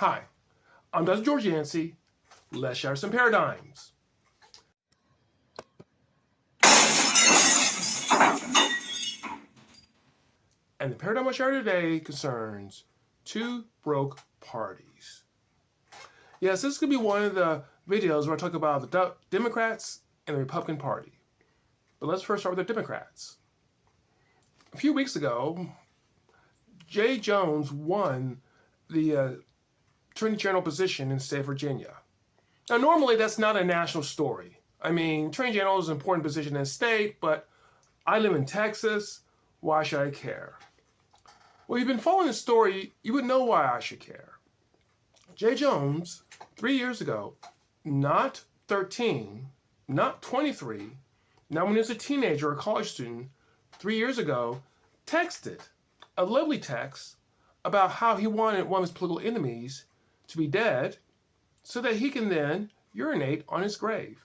Hi, I'm Dr. George Yancey. Let's share some paradigms. And the paradigm I'll share today concerns two broke parties. Yes, this is going to be one of the videos where I talk about the Democrats and the Republican Party. But let's first start with the Democrats. A few weeks ago, Jay Jones won the Attorney General position in the state of Virginia. Now, normally that's not a national story. I mean, Attorney General is an important position in the state, but I live in Texas. Why should I care? Well, you've been following the story, you would know why I should care. Jay Jones, 3 years ago, not 13, not 23, not when he was a teenager or a college student, 3 years ago, texted a lovely text about how he wanted one of his political enemies to be dead so that he can then urinate on his grave.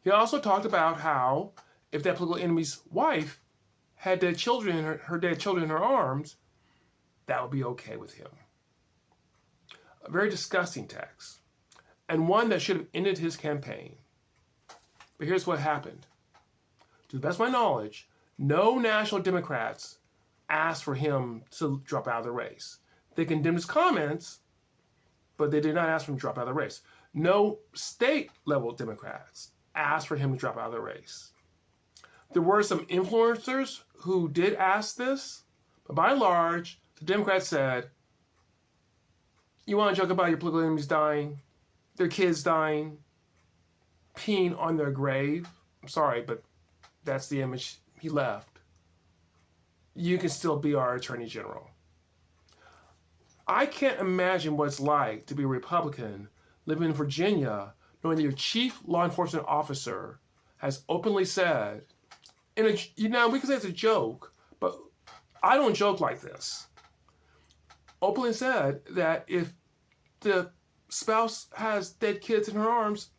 He also talked about how if that political enemy's wife had dead children, her dead children in her arms, that would be okay with him. A very disgusting text, and one that should have ended his campaign. But here's what happened. To the best of my knowledge, no national Democrats asked for him to drop out of the race. They condemned his comments, but they did not ask for him to drop out of the race. No state-level Democrats asked for him to drop out of the race. There were some influencers who did ask this, but by and large, the Democrats said, you want to joke about your political enemies dying, their kids dying, peeing on their grave? I'm sorry, but that's the image he left. You can still be our Attorney General. I can't imagine what it's like to be a Republican living in Virginia, knowing that your chief law enforcement officer has openly said, we can say it's a joke, but I don't joke like this. Openly said that if the spouse has dead kids in her arms,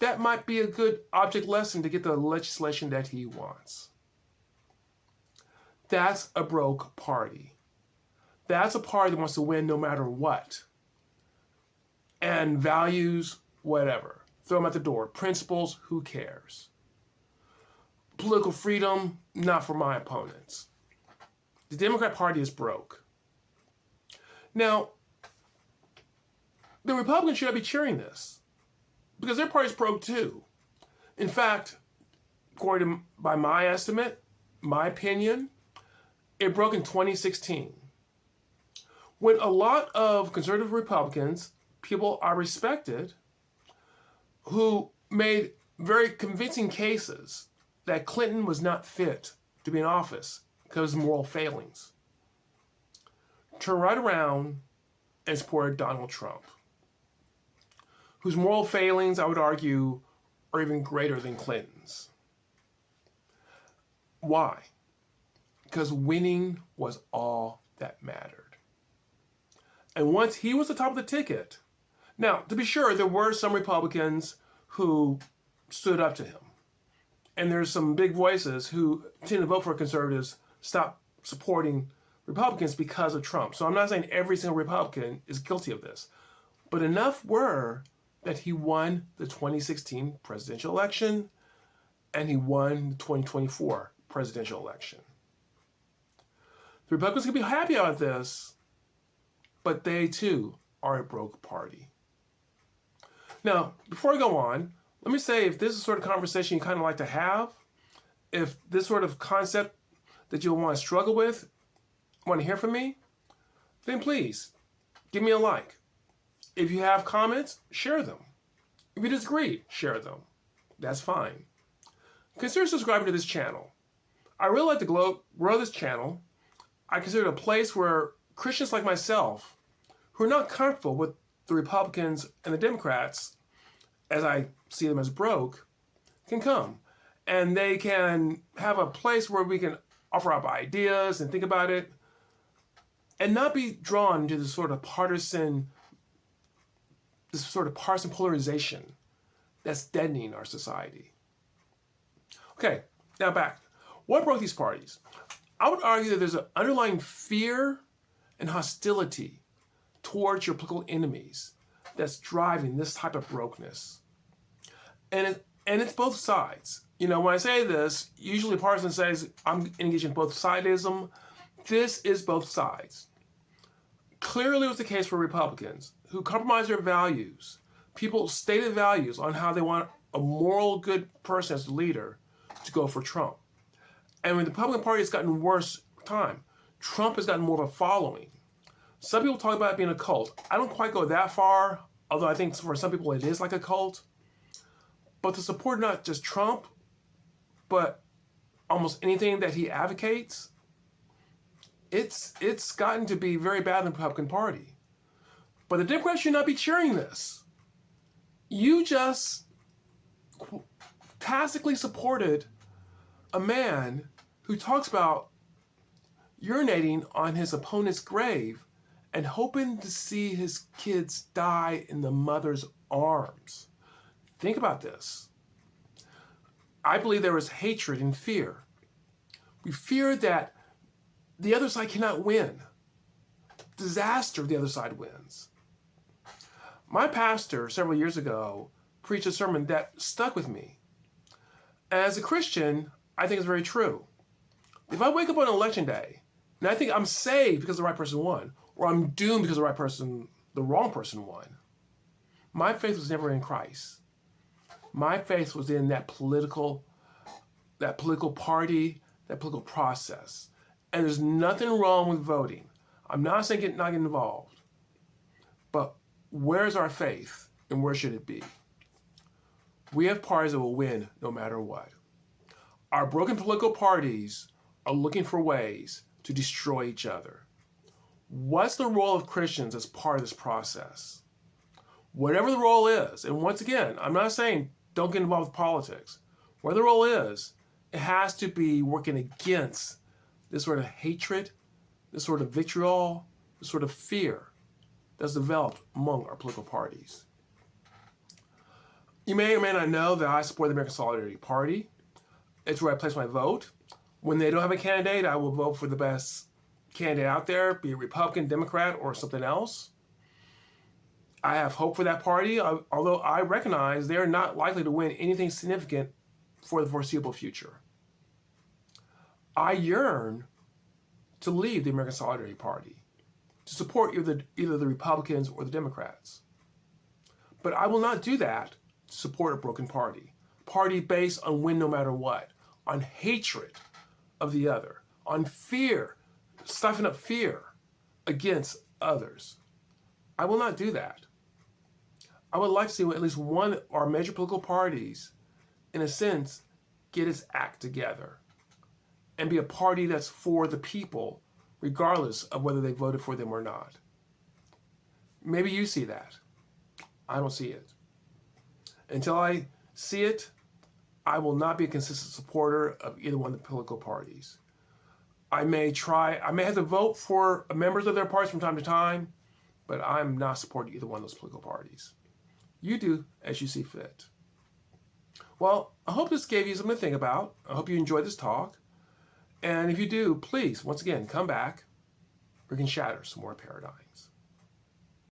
that might be a good object lesson to get the legislation that he wants. That's a broke party. That's a party that wants to win no matter what. And values, whatever. Throw them at the door. Principles, who cares? Political freedom, not for my opponents. The Democrat Party is broke. Now, the Republicans should not be cheering this because their party's broke too. In fact, by my estimate, my opinion, it broke in 2016. When a lot of conservative Republicans, people I respected, who made very convincing cases that Clinton was not fit to be in office because of moral failings, turned right around and supported Donald Trump, whose moral failings, I would argue, are even greater than Clinton's. Why? Because winning was all that mattered. And once he was the top of the ticket, now, to be sure, there were some Republicans who stood up to him. And there's some big voices who tend to vote for conservatives, stop supporting Republicans because of Trump. So I'm not saying every single Republican is guilty of this. But enough were that he won the 2016 presidential election and he won the 2024 presidential election. The Republicans can be happy about this, but they too are a broke party. Now, before I go on, let me say if this is the sort of conversation you kind of like to have, if this sort of concept that you'll want to struggle with, want to hear from me, then please give me a like. If you have comments, share them. If you disagree, share them. That's fine. Consider subscribing to this channel. I really like to grow this channel. I consider it a place where Christians like myself, who are not comfortable with the Republicans and the Democrats, as I see them as broke, can come. And they can have a place where we can offer up ideas and think about it, and not be drawn to this sort of partisan polarization that's deadening our society. Okay, now back. What broke these parties? I would argue that there's an underlying fear and hostility towards your political enemies that's driving this type of brokenness. And it's both sides. You know, when I say this, usually partisan says I'm engaged in both sidism. This is both sides. Clearly it was the case for Republicans who compromised their values, people's stated values on how they want a moral good person as the leader, to go for Trump. And when the Republican Party has gotten worse over time, Trump has gotten more of a following. Some people talk about it being a cult. I don't quite go that far, although I think for some people it is like a cult. But to support not just Trump, but almost anything that he advocates, it's gotten to be very bad in the Republican Party. But the Democrats should not be cheering this. You just tacitly supported a man who talks about urinating on his opponent's grave and hoping to see his kids die in the mother's arms. Think about this. I believe there was hatred and fear. We feared that the other side cannot win. Disaster, the other side wins. My pastor several years ago preached a sermon that stuck with me. As a Christian, I think it's very true. If I wake up on election day and I think I'm saved because the right person won, or I'm doomed because the wrong person won, my faith was never in Christ. My faith was in that political party, that political process. And there's nothing wrong with voting. I'm not saying not get involved. But where's our faith and where should it be? We have parties that will win no matter what. Our broken political parties are looking for ways to destroy each other. What's the role of Christians as part of this process? Whatever the role is, and once again, I'm not saying don't get involved with politics. Whatever the role is, it has to be working against this sort of hatred, this sort of vitriol, this sort of fear that's developed among our political parties. You may or may not know that I support the American Solidarity Party. It's where I place my vote. When they don't have a candidate, I will vote for the best candidate out there, be it Republican, Democrat, or something else. I have hope for that party, although I recognize they're not likely to win anything significant for the foreseeable future. I yearn to leave the American Solidarity Party, to support either the Republicans or the Democrats. But I will not do that to support a broken party based on win no matter what, on hatred of the other, on fear, stuffing up fear against others. I will not do that. I would like to see at least one of our major political parties, in a sense, get its act together and be a party that's for the people, regardless of whether they voted for them or not. Maybe you see that. I don't see it. Until I see it, I will not be a consistent supporter of either one of the political parties. I may have to vote for members of their parties from time to time, but I'm not supporting either one of those political parties. You do as you see fit. Well, I hope this gave you something to think about. I hope you enjoyed this talk. And if you do, please, once again, come back. We can shatter some more paradigms.